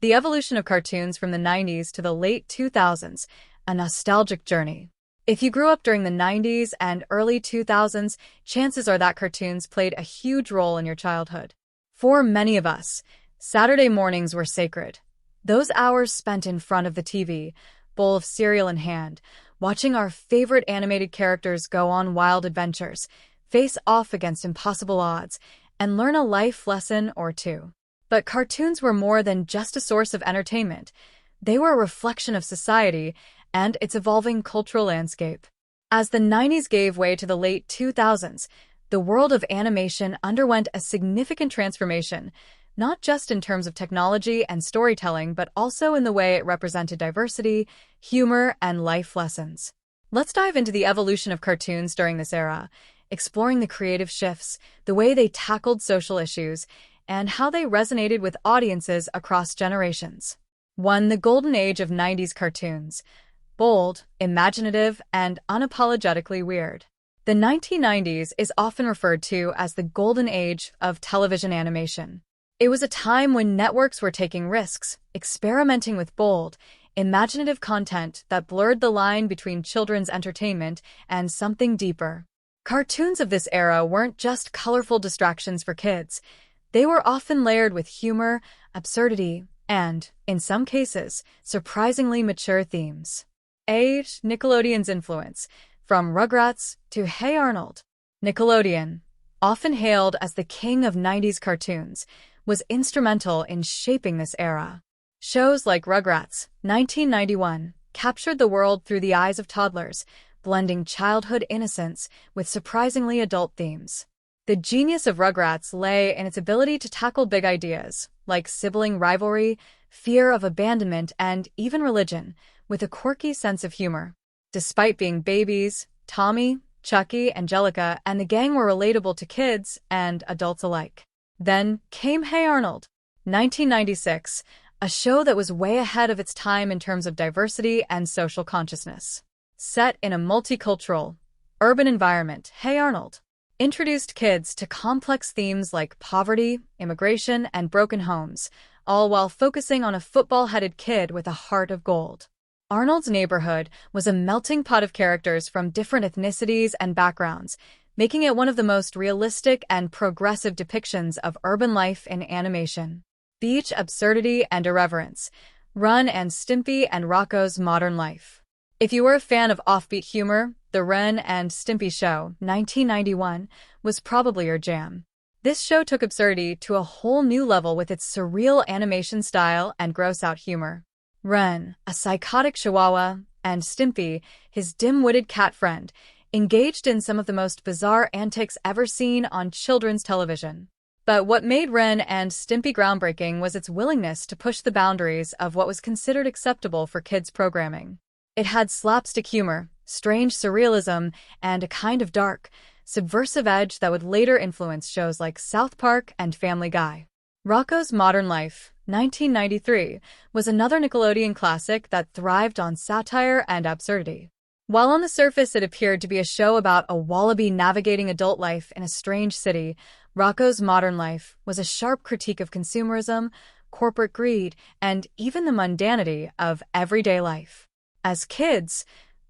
The evolution of cartoons from the 90s to the late 2000s, a nostalgic journey. If you grew up during the 90s and early 2000s, chances are that cartoons played a huge role in your childhood. For many of us, Saturday mornings were sacred. Those hours spent in front of the TV, bowl of cereal in hand, watching our favorite animated characters go on wild adventures, face off against impossible odds, and learn a life lesson or two. But cartoons were more than just a source of entertainment. They were a reflection of society and its evolving cultural landscape. As the 90s gave way to the late 2000s, the world of animation underwent a significant transformation, not just in terms of technology and storytelling, but also in the way it represented diversity, humor, and life lessons. Let's dive into the evolution of cartoons during this era, exploring the creative shifts, the way they tackled social issues, and how they resonated with audiences across generations. 1. The golden age of 90s cartoons. Bold, imaginative, and unapologetically weird. The 1990s is often referred to as the golden age of television animation. It was a time when networks were taking risks, experimenting with bold, imaginative content that blurred the line between children's entertainment and something deeper. Cartoons of this era weren't just colorful distractions for kids. They were often layered with humor, absurdity, and, in some cases, surprisingly mature themes. Age, Nickelodeon's influence, from Rugrats to Hey Arnold. Nickelodeon, often hailed as the king of 90s cartoons, was instrumental in shaping this era. Shows like Rugrats, 1991, captured the world through the eyes of toddlers, blending childhood innocence with surprisingly adult themes. The genius of Rugrats lay in its ability to tackle big ideas, like sibling rivalry, fear of abandonment, and even religion, with a quirky sense of humor. Despite being babies, Tommy, Chucky, Angelica, and the gang were relatable to kids and adults alike. Then came Hey Arnold, 1996, a show that was way ahead of its time in terms of diversity and social consciousness. Set in a multicultural, urban environment, Hey Arnold introduced kids to complex themes like poverty, immigration, and broken homes, all while focusing on a football-headed kid with a heart of gold. Arnold's neighborhood was a melting pot of characters from different ethnicities and backgrounds, making it one of the most realistic and progressive depictions of urban life in animation. Beach absurdity and irreverence, Ren and Stimpy and Rocco's Modern Life. If you were a fan of offbeat humor, the Ren and Stimpy Show, 1991, was probably your jam. This show took absurdity to a whole new level with its surreal animation style and gross-out humor. Ren, a psychotic chihuahua, and Stimpy, his dim-witted cat friend, engaged in some of the most bizarre antics ever seen on children's television. But what made Ren and Stimpy groundbreaking was its willingness to push the boundaries of what was considered acceptable for kids' programming. It had slapstick humor, strange surrealism, and a kind of dark, subversive edge that would later influence shows like South Park and Family Guy. Rocco's Modern Life, 1993, was another Nickelodeon classic that thrived on satire and absurdity. While on the surface it appeared to be a show about a wallaby navigating adult life in a strange city, Rocco's Modern Life was a sharp critique of consumerism, corporate greed, and even the mundanity of everyday life. As kids,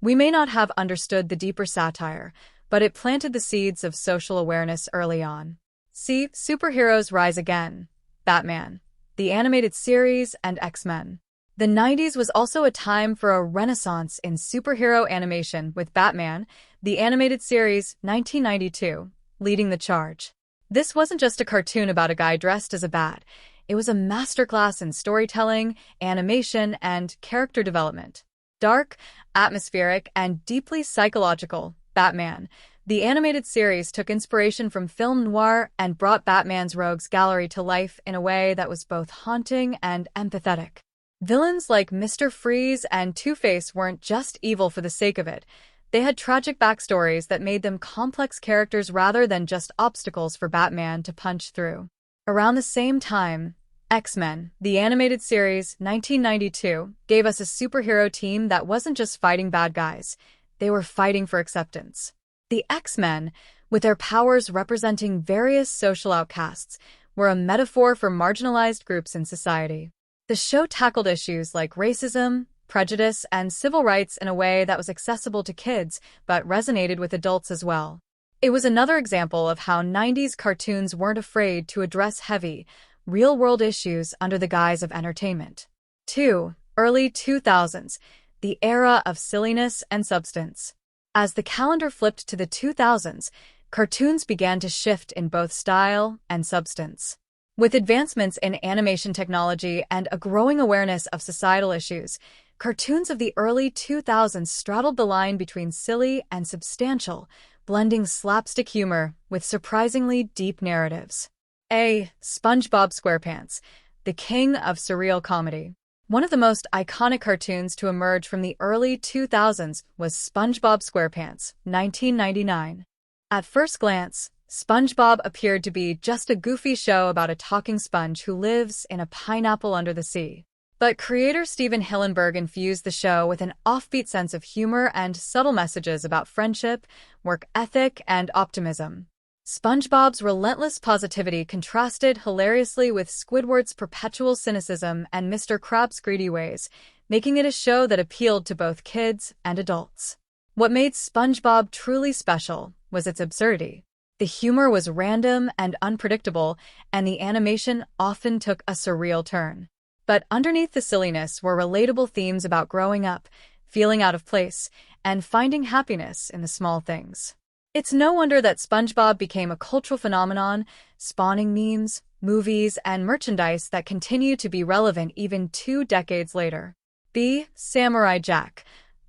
we may not have understood the deeper satire, but it planted the seeds of social awareness early on. See Superheroes Rise Again, Batman, the animated series, and X-Men. The 90s was also a time for a renaissance in superhero animation with Batman, the animated series, 1992, leading the charge. This wasn't just a cartoon about a guy dressed as a bat. It was a masterclass in storytelling, animation, and character development. Dark, atmospheric, and deeply psychological, Batman, the animated series took inspiration from film noir and brought Batman's rogues gallery to life in a way that was both haunting and empathetic. Villains like Mr. Freeze and Two-Face weren't just evil for the sake of it. They had tragic backstories that made them complex characters rather than just obstacles for Batman to punch through. Around the same time, X-Men, the animated series, 1992, gave us a superhero team that wasn't just fighting bad guys. They were fighting for acceptance. The X-Men, with their powers representing various social outcasts, were a metaphor for marginalized groups in society. The show tackled issues like racism, prejudice, and civil rights in a way that was accessible to kids, but resonated with adults as well. It was another example of how 90s cartoons weren't afraid to address heavy, real-world issues under the guise of entertainment. 2. Early 2000s, the era of silliness and substance. As the calendar flipped to the 2000s, cartoons began to shift in both style and substance. With advancements in animation technology and a growing awareness of societal issues, cartoons of the early 2000s straddled the line between silly and substantial, blending slapstick humor with surprisingly deep narratives. A. SpongeBob SquarePants, the king of surreal comedy. One of the most iconic cartoons to emerge from the early 2000s was SpongeBob SquarePants, 1999. At first glance, SpongeBob appeared to be just a goofy show about a talking sponge who lives in a pineapple under the sea. But creator Steven Hillenburg infused the show with an offbeat sense of humor and subtle messages about friendship, work ethic, and optimism. SpongeBob's relentless positivity contrasted hilariously with Squidward's perpetual cynicism and Mr. Krabs' greedy ways, making it a show that appealed to both kids and adults. What made SpongeBob truly special was its absurdity. The humor was random and unpredictable, and the animation often took a surreal turn. But underneath the silliness were relatable themes about growing up, feeling out of place, and finding happiness in the small things. It's no wonder that SpongeBob became a cultural phenomenon, spawning memes, movies, and merchandise that continue to be relevant even 2 decades later. B. Samurai Jack.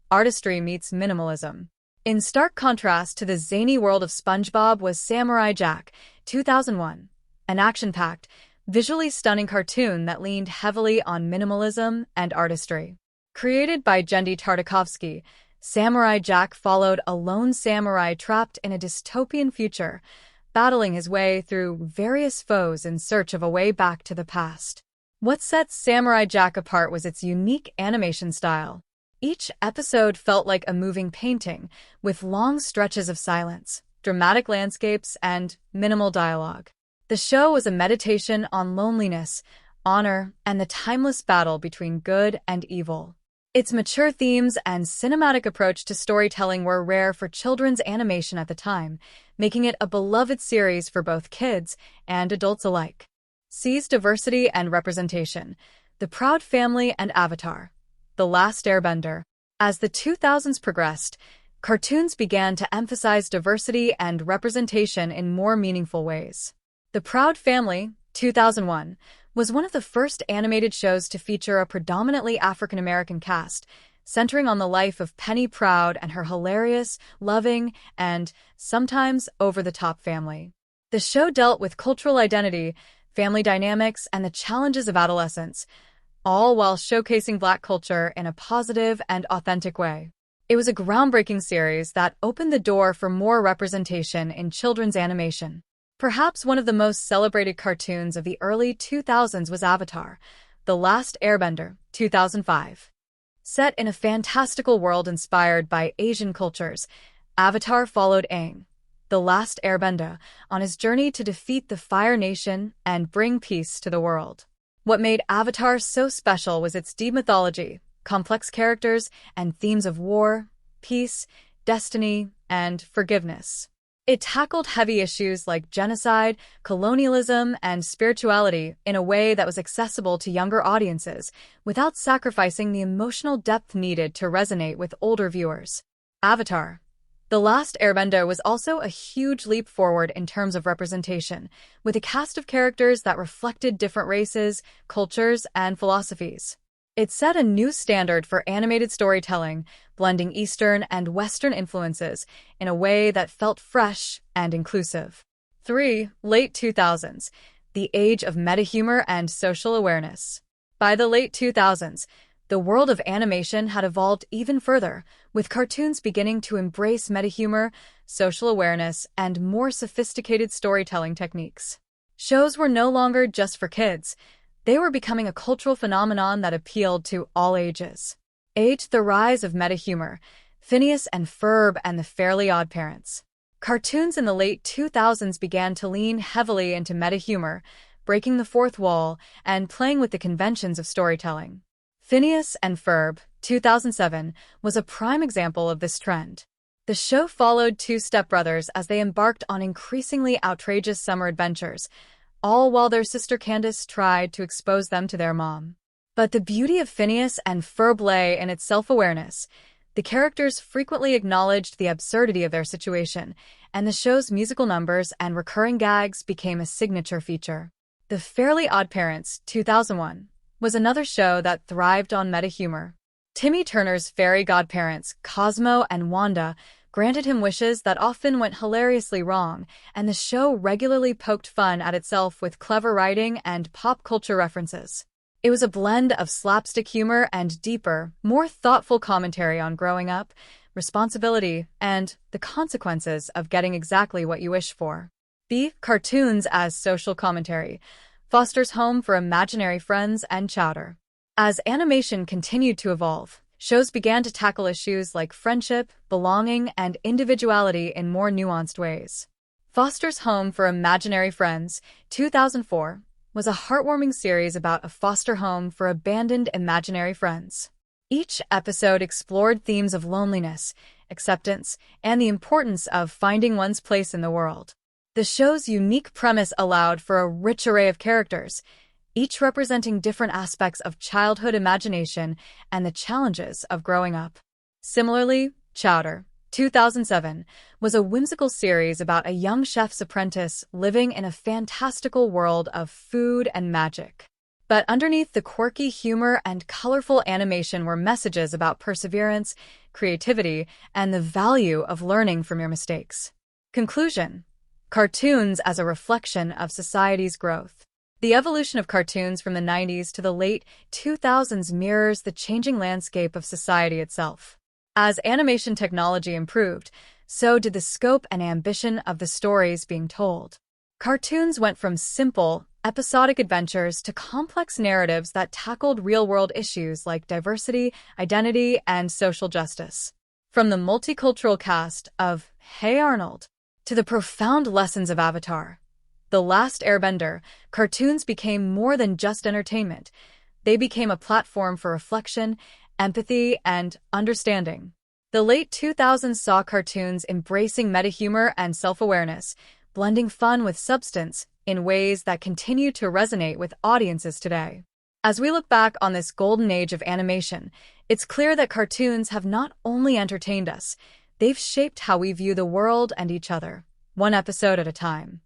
Artistry meets minimalism. In stark contrast to the zany world of SpongeBob was Samurai Jack, 2001, an action-packed, visually stunning cartoon that leaned heavily on minimalism and artistry. Created by Genndy Tartakovsky, Samurai Jack followed a lone samurai trapped in a dystopian future, battling his way through various foes in search of a way back to the past. What sets Samurai Jack apart was its unique animation style. Each episode felt like a moving painting, with long stretches of silence, dramatic landscapes, and minimal dialogue. The show was a meditation on loneliness, honor, and the timeless battle between good and evil. Its mature themes and cinematic approach to storytelling were rare for children's animation at the time, making it a beloved series for both kids and adults alike. C's diversity and representation, The Proud Family and Avatar, The Last Airbender. As the 2000s progressed, cartoons began to emphasize diversity and representation in more meaningful ways. The Proud Family, 2001, was one of the first animated shows to feature a predominantly African-American cast, centering on the life of Penny Proud and her hilarious, loving, and sometimes over-the-top family. The show dealt with cultural identity, family dynamics, and the challenges of adolescence, all while showcasing Black culture in a positive and authentic way. It was a groundbreaking series that opened the door for more representation in children's animation. Perhaps one of the most celebrated cartoons of the early 2000s was Avatar, The Last Airbender, 2005. Set in a fantastical world inspired by Asian cultures, Avatar followed Aang, the last Airbender, on his journey to defeat the Fire Nation and bring peace to the world. What made Avatar so special was its deep mythology, complex characters, and themes of war, peace, destiny, and forgiveness. It tackled heavy issues like genocide, colonialism, and spirituality in a way that was accessible to younger audiences, without sacrificing the emotional depth needed to resonate with older viewers. Avatar, The Last Airbender was also a huge leap forward in terms of representation, with a cast of characters that reflected different races, cultures, and philosophies. It set a new standard for animated storytelling, blending Eastern and Western influences in a way that felt fresh and inclusive. 3. Late 2000s, the age of meta-humor and social awareness. By the late 2000s, the world of animation had evolved even further, with cartoons beginning to embrace meta-humor, social awareness, and more sophisticated storytelling techniques. Shows were no longer just for kids. They were becoming a cultural phenomenon that appealed to all ages. 8. The rise of meta-humor, Phineas and Ferb and the Fairly OddParents. Cartoons in the late 2000s began to lean heavily into meta-humor, breaking the fourth wall, and playing with the conventions of storytelling. Phineas and Ferb, 2007, was a prime example of this trend. The show followed two stepbrothers as they embarked on increasingly outrageous summer adventures, all while their sister Candace tried to expose them to their mom. But the beauty of Phineas and Ferb lay in its self-awareness. The characters frequently acknowledged the absurdity of their situation, and the show's musical numbers and recurring gags became a signature feature. The Fairly OddParents, 2001, was another show that thrived on meta-humor. Timmy Turner's fairy godparents, Cosmo and Wanda, granted him wishes that often went hilariously wrong, and the show regularly poked fun at itself with clever writing and pop culture references. It was a blend of slapstick humor and deeper, more thoughtful commentary on growing up, responsibility, and the consequences of getting exactly what you wish for. B. Cartoons as social commentary. Foster's home for imaginary friends and Chowder. As animation continued to evolve, shows began to tackle issues like friendship, belonging, and individuality in more nuanced ways. Foster's Home for Imaginary Friends, 2004, was a heartwarming series about a foster home for abandoned imaginary friends. Each episode explored themes of loneliness, acceptance, and the importance of finding one's place in the world. The show's unique premise allowed for a rich array of characters, each representing different aspects of childhood imagination and the challenges of growing up. Similarly, Chowder, 2007, was a whimsical series about a young chef's apprentice living in a fantastical world of food and magic. But underneath the quirky humor and colorful animation were messages about perseverance, creativity, and the value of learning from your mistakes. Conclusion: cartoons as a reflection of society's growth. The evolution of cartoons from the 90s to the late 2000s mirrors the changing landscape of society itself. As animation technology improved, so did the scope and ambition of the stories being told. Cartoons went from simple, episodic adventures to complex narratives that tackled real-world issues like diversity, identity, and social justice. From the multicultural cast of Hey Arnold to the profound lessons of Avatar, The Last Airbender, cartoons became more than just entertainment. They became a platform for reflection, empathy, and understanding. The late 2000s saw cartoons embracing meta-humor and self-awareness, blending fun with substance in ways that continue to resonate with audiences today. As we look back on this golden age of animation, it's clear that cartoons have not only entertained us, they've shaped how we view the world and each other, one episode at a time.